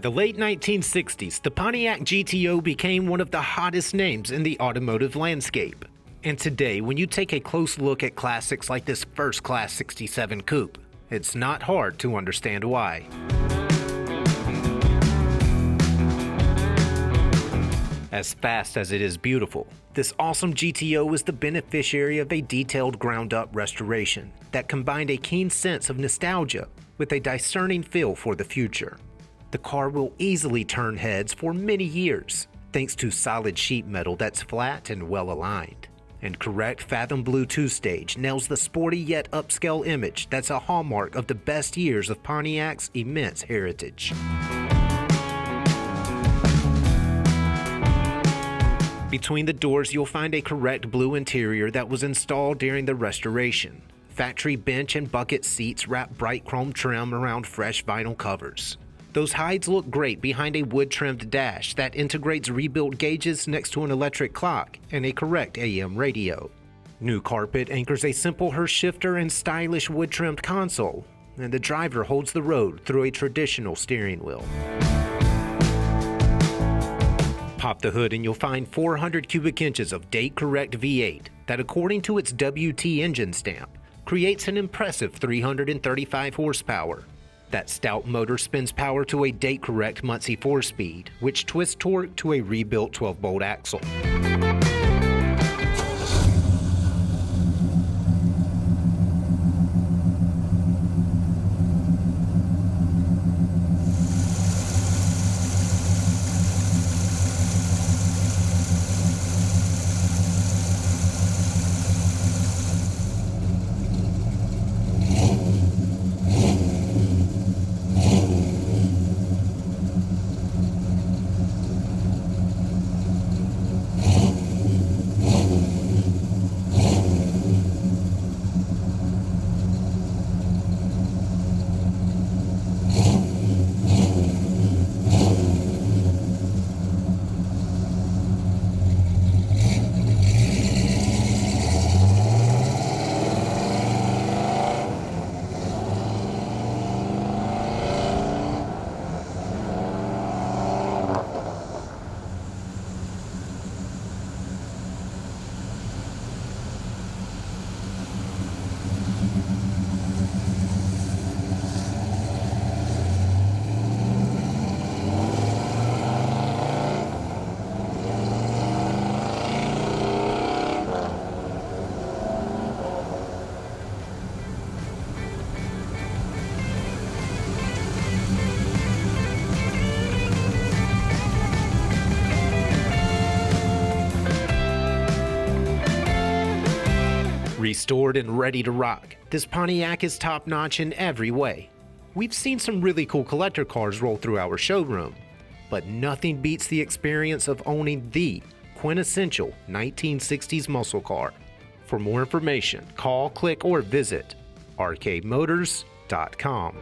the late 1960s, the Pontiac GTO became one of the hottest names in the automotive landscape. And today, when you take a close look at classics like this first-class 67 coupe, it's not hard to understand why. As fast as it is beautiful, this awesome GTO is the beneficiary of a detailed ground-up restoration that combined a keen sense of nostalgia with a discerning feel for the future. The car will easily turn heads for many years, thanks to solid sheet metal that's flat and well-aligned. And correct Fathom Blue 2-stage nails the sporty yet upscale image that's a hallmark of the best years of Pontiac's immense heritage. Between the doors, you'll find a correct blue interior that was installed during the restoration. Factory bench and bucket seats wrap bright chrome trim around fresh vinyl covers. Those hides look great behind a wood-trimmed dash that integrates rebuilt gauges next to an electric clock and a correct AM radio. New carpet anchors a simple Hurst shifter and stylish wood-trimmed console, and the driver holds the road through a traditional steering wheel. Pop the hood and you'll find 400 cubic inches of date-correct V8 that, according to its WT engine stamp, creates an impressive 335 horsepower. That stout motor spins power to a date-correct Muncie 4-speed, which twists torque to a rebuilt 12-bolt axle. Restored and ready to rock, this Pontiac is top-notch in every way. We've seen some really cool collector cars roll through our showroom, but nothing beats the experience of owning the quintessential 1960s muscle car. For more information, call, click, or visit rkmotors.com.